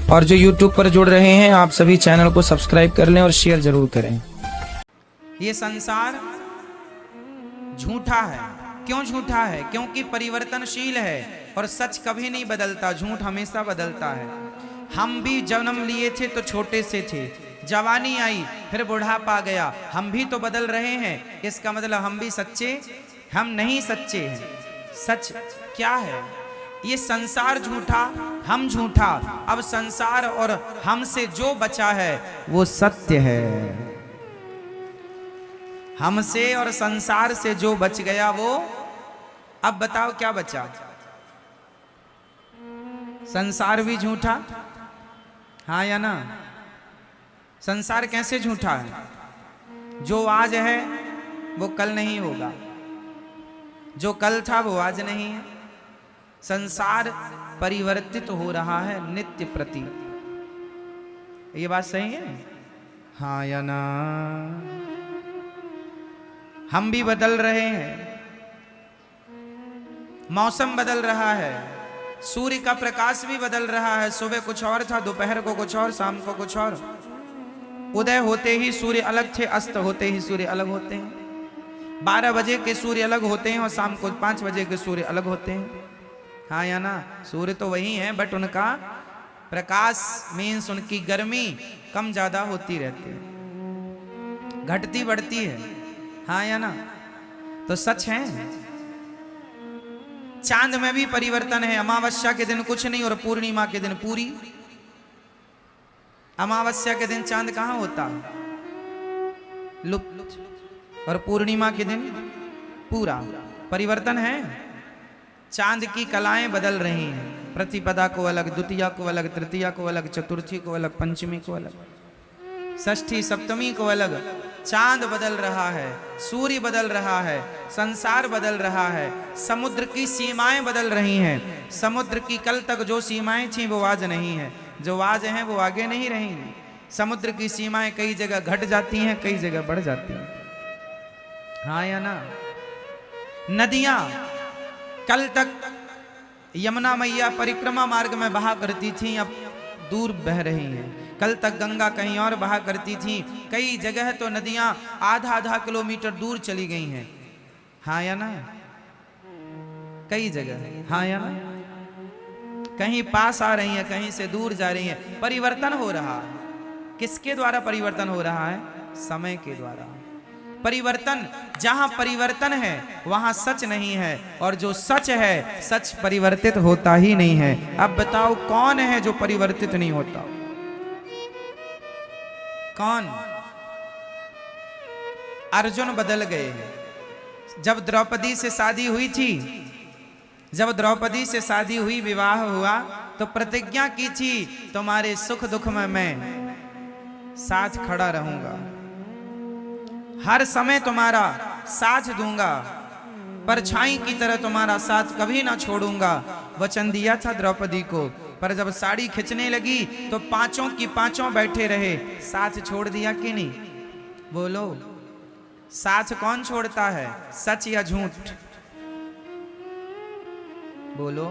और जो YouTube पर जुड़ रहे हैं आप सभी चैनल को सब्सक्राइब कर लें और शेयर जरूर करें। ये संसार झूठा है। क्यों झूठा है? क्योंकि परिवर्तनशील है और सच कभी नहीं बदलता, झूठ हमेशा बदलता है। हम भी जन्म लिए थे तो छोटे से थे, जवानी आई फिर बुढ़ापा गया, हम भी तो बदल रहे हैं। इसका मतलब हम भी सच्चे, हम नहीं सच्चे हैं। सच क्या है? ये संसार झूठा, हम झूठा। अब संसार और हमसे जो बचा है वो सत्य है। हमसे और संसार से जो बच गया वो, अब बताओ क्या बचा? संसार भी झूठा, हाँ या ना? संसार कैसे झूठा है? जो आज है वो कल नहीं होगा, जो कल था वो आज नहीं है। संसार परिवर्तित हो रहा है नित्य प्रति। ये बात सही है, हाँ या ना? हम भी बदल रहे हैं, मौसम बदल रहा है, सूर्य का प्रकाश भी बदल रहा है। सुबह कुछ और था, दोपहर को कुछ और, शाम को कुछ और। उदय होते ही सूर्य अलग थे, अस्त होते ही सूर्य अलग होते हैं। 12 बजे के सूर्य अलग होते हैं और शाम को 5 बजे के सूर्य अलग होते हैं, हाँ या ना? सूर्य तो वही है, बट उनका प्रकाश मीन्स उनकी गर्मी कम ज्यादा होती रहती है, घटती बढ़ती है, हाँ या ना? तो सच है। चांद में भी परिवर्तन है। अमावस्या के दिन कुछ नहीं और पूर्णिमा के दिन पूरी। अमावस्या के दिन चांद कहां होता? लुप्त। और पूर्णिमा के दिन पूरा। परिवर्तन है। चांद की कलाएं बदल रही हैं। प्रतिपदा को अलग, द्वितीया को अलग, तृतीया को अलग, चतुर्थी को अलग, पंचमी को अलग, षष्ठी सप्तमी को अलग। चांद बदल रहा है, सूर्य बदल रहा है, संसार बदल रहा है, समुद्र की सीमाएं बदल रही हैं। समुद्र की कल तक जो सीमाएं थीं वो आज नहीं है, जो आज हैं वो आगे नहीं रहेंगी। समुद्र की सीमाएं कई जगह घट जाती हैं, कई जगह बढ़ जाती हैं, हाँ या ना? नदियां कल तक यमुना मैया परिक्रमा मार्ग में बहा करती थी, अब दूर बह रही हैं। कल तक गंगा कहीं और बहा करती थी, कई जगह तो नदियां आधा किलोमीटर दूर चली गई हैं, हाँ या ना? कई जगह, हाँ या ना? कहीं पास आ रही हैं, कहीं से दूर जा रही हैं। परिवर्तन हो रहा है। किसके द्वारा परिवर्तन हो रहा है? समय के द्वारा। परिवर्तन, जहां परिवर्तन है वहां सच नहीं है, और जो सच है, सच परिवर्तित होता ही नहीं है। अब बताओ कौन है जो परिवर्तित नहीं होता? कौन? अर्जुन बदल गए हैं। जब द्रौपदी से शादी हुई थी, जब द्रौपदी से शादी हुई, विवाह हुआ, तो प्रतिज्ञा की थी तुम्हारे सुख दुख में मैं साथ खड़ा रहूंगा, हर समय तुम्हारा साथ दूंगा, परछाई की तरह तुम्हारा साथ कभी ना छोड़ूंगा। वचन दिया था द्रौपदी को, पर जब साड़ी खिंचने लगी तो पांचों की पांचों बैठे रहे। साथ छोड़ दिया कि नहीं? बोलो, साथ कौन छोड़ता है? सच या झूठ? बोलो।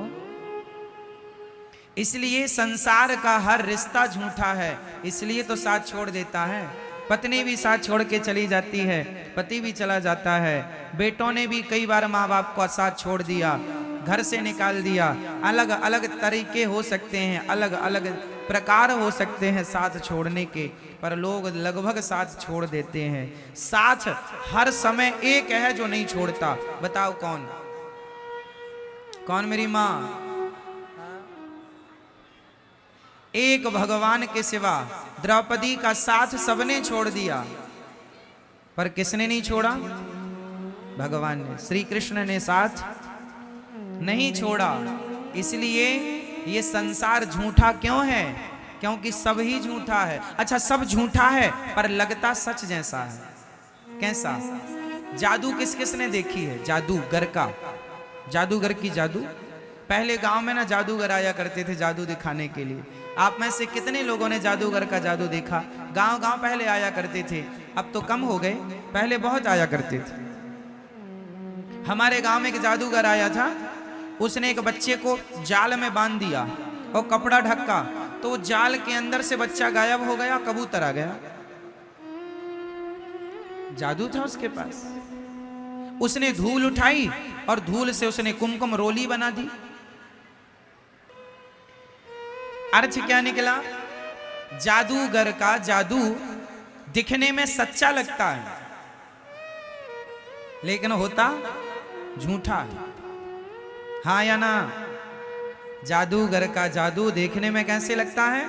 इसलिए संसार का हर रिश्ता झूठा है, इसलिए तो साथ छोड़ देता है। पत्नी भी साथ छोड़ के चली जाती है, पति भी चला जाता है, बेटों ने भी कई बार माँ बाप को साथ छोड़ दिया, घर से निकाल दिया। अलग अलग तरीके हो सकते हैं, अलग अलग प्रकार हो सकते हैं साथ छोड़ने के, पर लोग लगभग साथ छोड़ देते हैं। साथ हर समय एक है जो नहीं छोड़ता, बताओ कौन? कौन? मेरी माँ। एक भगवान के सिवा द्रौपदी का साथ सबने छोड़ दिया, पर किसने नहीं छोड़ा? भगवान ने, श्री कृष्ण ने साथ नहीं छोड़ा। इसलिए ये संसार झूठा क्यों है? क्योंकि सब ही झूठा है। अच्छा, सब झूठा है पर लगता सच जैसा है। कैसा? जादू किस किसने देखी है? जादूगर का, जादूगर की जादू। पहले गांव में ना जादूगर आया करते थे जादू दिखाने के लिए। आप में से कितने लोगों ने जादूगर का जादू देखा? गांव गांव पहले आया करते थे, अब तो कम हो गए, पहले बहुत आया करते थे। हमारे गांव में एक जादूगर आया था, उसने एक बच्चे को जाल में बांध दिया और कपड़ा ढका, तो तो जाल के अंदर से बच्चा गायब हो गया, कबूतर आ गया। जादू था उसके पास। उसने धूल उठाई और धूल से उसने कुमकुम रोली बना दी। अर्थ क्या निकला? जादूगर का जादू दिखने में सच्चा लगता है, लेकिन होता झूठा है। हाँ या ना? जादूगर का जादू देखने में कैसे लगता है?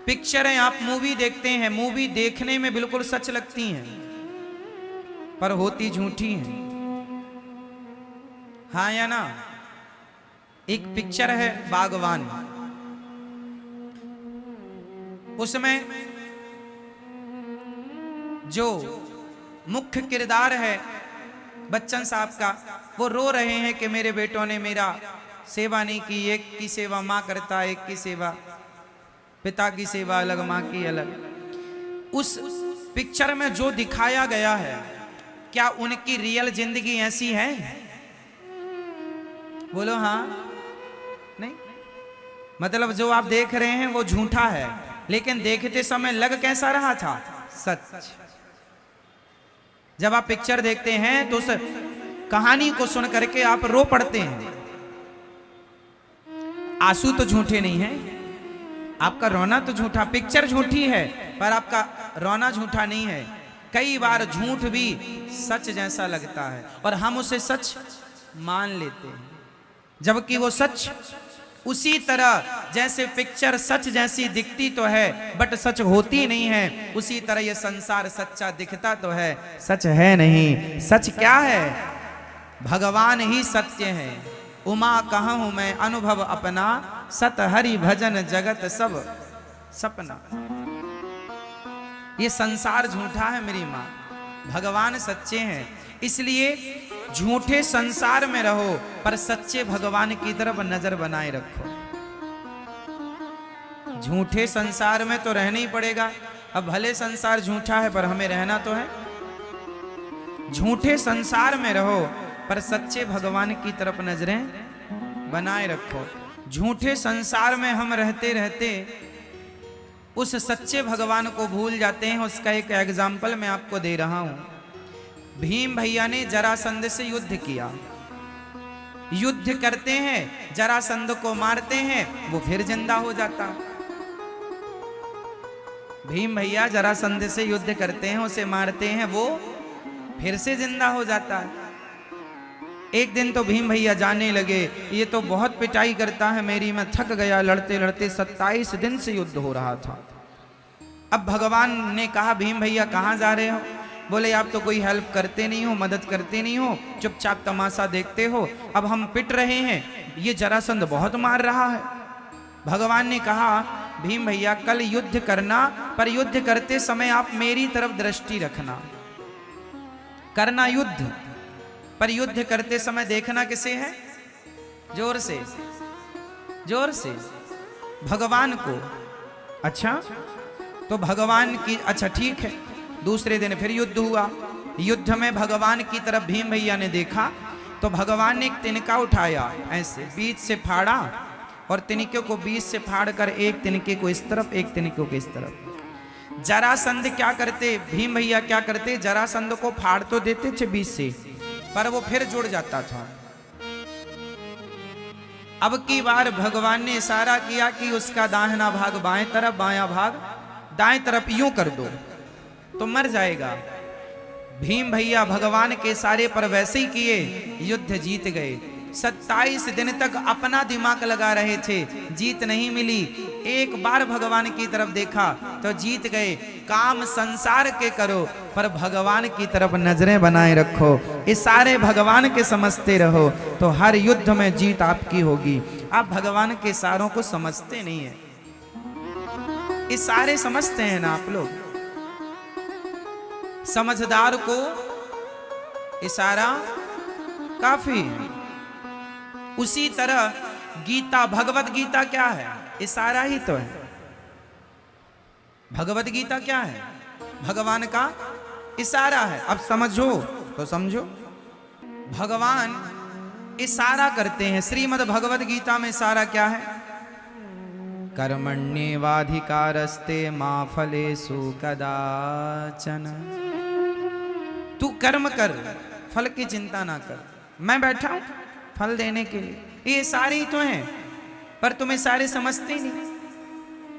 पिक्चरें आप मूवी देखते हैं, मूवी देखने में बिल्कुल सच लगती हैं, पर होती झूठी हैं। हाँ या ना? एक पिक्चर है बागवान, उसमें जो मुख्य किरदार है बच्चन साहब का, वो रो रहे हैं कि मेरे बेटों ने मेरा सेवा नहीं की। एक की सेवा माँ करता, एक की सेवा पिता की सेवा अलग, माँ की अलग। उस पिक्चर में जो दिखाया गया है, क्या उनकी रियल जिंदगी ऐसी है? बोलो हाँ नहीं? मतलब जो आप देख रहे हैं वो झूठा है, लेकिन देखते समय लग कैसा रहा था? सच। जब आप पिक्चर देखते हैं तो उस कहानी को सुन करके आप रो पड़ते हैं। आंसू तो झूठे नहीं है, आपका रोना तो झूठा, पिक्चर झूठी है पर आपका रोना झूठा नहीं है। कई बार झूठ भी सच जैसा लगता है और हम उसे सच मान लेते हैं, जबकि वो सच उसी तरह जैसे पिक्चर सच जैसी दिखती तो है बट सच होती नहीं है, उसी तरह ये संसार सच्चा दिखता तो है, सच है नहीं। सच क्या है? भगवान ही सत्य है। उमा कहूं मैं अनुभव अपना, सत हरि भजन जगत सब सपना। ये संसार झूठा है मेरी माँ, भगवान सच्चे हैं। इसलिए झूठे संसार में रहो पर सच्चे भगवान की तरफ नजर बनाए रखो। झूठे संसार में तो रहना ही पड़ेगा। अब भले संसार झूठा है पर हमें रहना तो है। झूठे संसार में रहो पर सच्चे भगवान की तरफ नजरें बनाए रखो। झूठे संसार में हम रहते रहते उस सच्चे भगवान को भूल जाते हैं। उसका एक एग्जाम्पल मैं आपको दे रहा हूं। भीम भैया ने जरासंध से युद्ध किया। युद्ध करते हैं, जरासंध को मारते हैं, वो फिर जिंदा हो जाता। भीम भैया जरासंध से युद्ध करते हैं, उसे मारते हैं, वो फिर से जिंदा हो जाता है। एक दिन तो भीम भैया जाने लगे, ये तो बहुत पिटाई करता है मेरी, मैं थक गया लड़ते लड़ते। 27 दिन से युद्ध हो रहा था। अब भगवान ने कहा भीम भैया कहाँ जा रहे हो? बोले आप तो कोई हेल्प करते नहीं हो, मदद करते नहीं हो, चुपचाप तमाशा देखते हो। अब हम पिट रहे हैं, ये जरासंध बहुत मार रहा है। भगवान ने कहा भीम भैया कल युद्ध करना, पर युद्ध करते समय आप मेरी तरफ दृष्टि रखना। करना युद्ध, पर युद्ध करते समय देखना किसे है? जोर से, जोर से, भगवान को। अच्छा तो भगवान की, अच्छा ठीक है। दूसरे दिन फिर युद्ध हुआ। युद्ध में भगवान की तरफ भीम भैया ने देखा तो भगवान ने एक तिनका उठाया, ऐसे बीच से फाड़ा और तिनके को बीच से फाड़ कर एक तिनके को इस तरफ, एक तिनके को इस तरफ। जरासंध क्या करते, भीम भैया क्या करते, जरासंध को फाड़ तो देते थे बीच से, पर वो फिर जुड़ जाता था। अब की बार भगवान ने इशारा किया कि उसका दाहिना भाग बाएं तरफ, बायां भाग दाएं तरफ, यूं कर दो तो मर जाएगा। भीम भैया भगवान के इशारे पर वैसे ही किए, युद्ध जीत गए। 27 दिन तक अपना दिमाग लगा रहे थे, जीत नहीं मिली। एक बार भगवान की तरफ देखा तो जीत गए। काम संसार के करो पर भगवान की तरफ नजरें बनाए रखो, इशारे भगवान के समझते रहो तो हर युद्ध में जीत आपकी होगी। आप भगवान के इशारों को समझते नहीं है, इशारे समझते हैं ना आप लोग। समझदार को इशारा काफी है। उसी तरह गीता, भगवत गीता क्या है? इशारा ही तो है। भगवत गीता क्या है? भगवान का इशारा है। अब समझो तो समझो, भगवान इशारा करते हैं। श्रीमद् भगवत गीता में इशारा क्या है? कर्मण्येवाधिकारस्ते मा फलेषु कदाचन। तू कर्म कर, फल की चिंता ना कर। मैं बैठा हूं फल देने के लिए, ये सारे ही तो हैं, पर तुम्हें सारे समझते ही नहीं,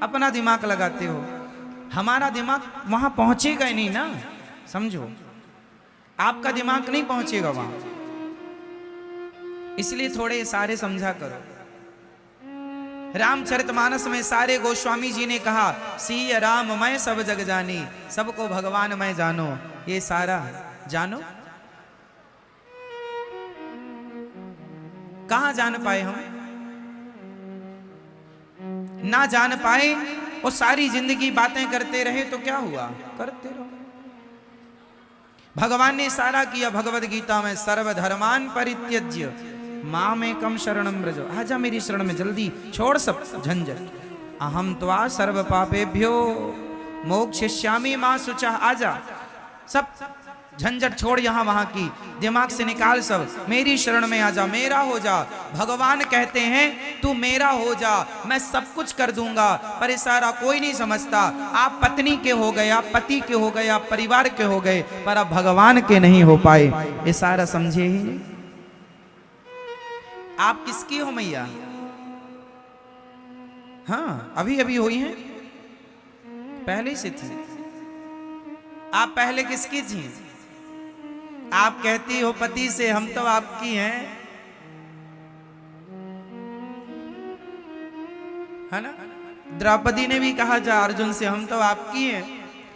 अपना दिमाग लगाते हो। हमारा दिमाग वहां पहुंचेगा ही नहीं ना, समझो, आपका दिमाग नहीं पहुंचेगा वहां, इसलिए थोड़े सारे समझा करो। रामचरितमानस में सारे गोस्वामी जी ने कहा, सिय राम मैं सब जग जानी, सबको भगवान मैं जानो। ये सारा जानो, कहां जान पाए हम? ना जान पाए, वो सारी जिंदगी बातें करते रहे तो क्या हुआ? करते रहो। भगवान ने सारा किया भगवद गीता में, सर्वधर्मान परित्यज्य माम एकम शरणम व्रज। आजा मेरी शरण में, जल्दी छोड़ सब झंझट। अहम त्वा सर्व पापेभ्यो मोक्षयिष्यामि मा शुचः। आजा, सब झंझट छोड़, यहां वहां की दिमाग से निकाल, सब मेरी शरण में आजा, मेरा हो जा। भगवान कहते हैं तू मेरा हो जा, मैं सब कुछ कर दूंगा। पर ये सारा कोई नहीं समझता। आप पत्नी के हो गए, आप पति के हो गए, आप परिवार के हो गए, पर आप भगवान के नहीं हो पाए। ये सारा समझे ही नहीं। आप किसकी हो मैया? हाँ, अभी अभी हुई हैं, पहले से थी। आप पहले किसकी थी? आप कहती हो पति से, हम तो आपकी हैं, है ना? द्रौपदी ने भी कहा जा अर्जुन से, हम तो आपकी हैं।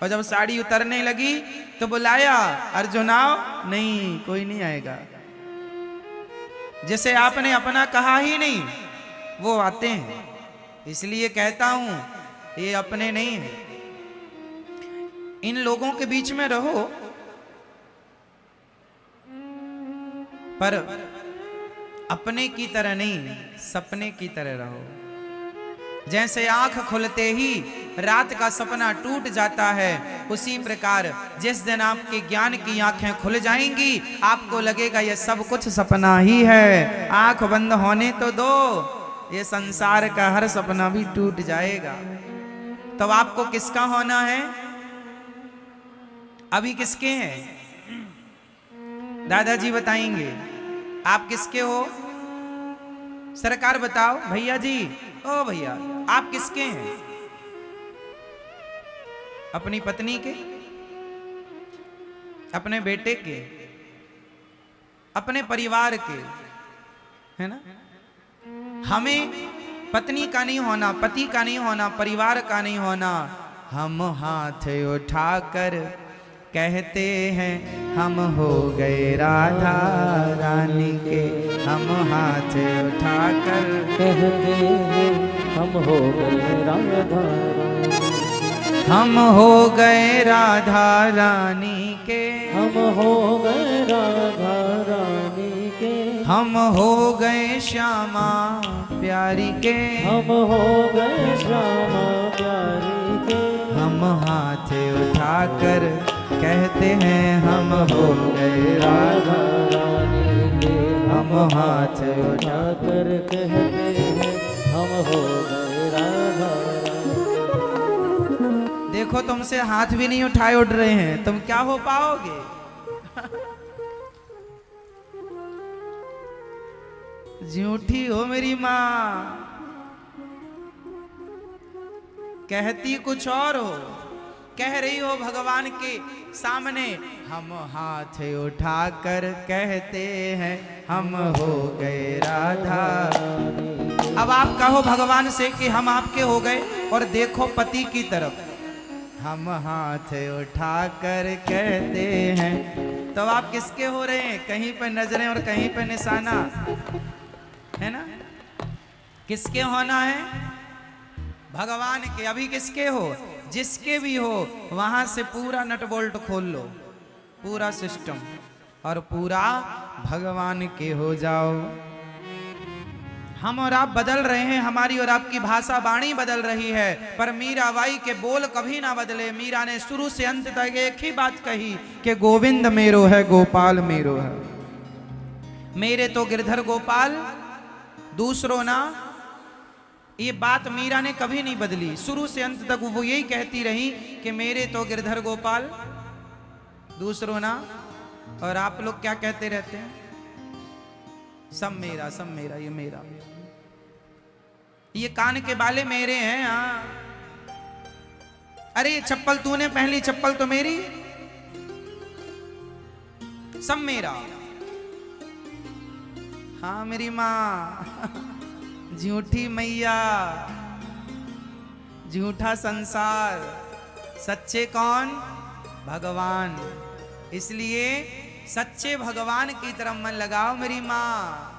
और जब साड़ी उतरने लगी तो बुलाया, अर्जुन आओ, नहीं कोई नहीं आएगा। जैसे आपने अपना कहा ही नहीं, वो आते हैं। इसलिए कहता हूं ये अपने नहीं है। इन लोगों के बीच में रहो, पर अपने की तरह नहीं, सपने की तरह रहो। जैसे आंख खुलते ही रात का सपना टूट जाता है, उसी प्रकार जिस दिन आपके ज्ञान की आंखें खुल जाएंगी, आपको लगेगा ये सब कुछ सपना ही है। आंख बंद होने तो दो, ये संसार का हर सपना भी टूट जाएगा। तो आपको किसका होना है? अभी किसके हैं? दादाजी बताएंगे आप किसके हो। सरकार बताओ, भैया जी, ओ भैया, आप किसके हैं? अपनी पत्नी के, अपने बेटे के, अपने परिवार के, है ना? हमें पत्नी का नहीं होना, पति का नहीं होना, परिवार का नहीं होना। हम हाथ उठाकर कहते हैं हम हो गए राधा रानी के। हम हाथ उठाकर कहते हैं हम हो गए राधा रानी। हम हो गए राधा रानी के। हम हो गए राधा रानी के। हम हो गए श्यामा प्यारी के। हम हो गए श्यामा प्यारी के। हम हाथ उठाकर कहते हैं हम हो गए राधा रानी के। हम हाथ उठाकर कहते हैं हम हो गए राधा रानी। देखो, तुमसे हाथ भी नहीं उठाए उठ रहे हैं, तुम क्या हो पाओगे? झूठी हो मेरी माँ, कहती कुछ और हो, कह रही हो भगवान के सामने हम हाथ उठाकर कहते हैं हम हो गए राधा। अब आप कहो भगवान से कि हम आपके हो गए, और देखो पति की तरफ, हम हाथ उठाकर कहते हैं। तो आप किसके हो रहे हैं? कहीं पे नजरें और कहीं पे निशाना, है ना? किसके होना है? भगवान के। अभी किसके हो? जिसके भी हो, वहां से पूरा नट बोल्ट खोल लो, पूरा सिस्टम, और पूरा भगवान के हो जाओ। हम और आप बदल रहे हैं, हमारी और आपकी भाषा वाणी बदल रही है, पर मीराबाई के बोल कभी ना बदले। मीरा ने शुरू से अंत तक एक ही बात कही कि गोविंद मेरो है, गोपाल मेरो है। मेरे तो गिरधर गोपाल, दूसरों ना ये बात मीरा ने कभी नहीं बदली, शुरू से अंत तक वो यही कहती रही कि मेरे तो गिरधर गोपाल, दूसरों ना। और आप लोग क्या कहते रहते हैं? सब मेरा, ये मेरा, ये कान के बाले मेरे हैं। हाँ, अरे ये चप्पल तूने पहली, चप्पल तो मेरी, सब मेरा। हाँ मेरी माँ, झूठी मैया, झूठा संसार, सच्चे कौन? भगवान। इसलिए सच्चे भगवान की तरफ मन लगाओ मेरी माँ।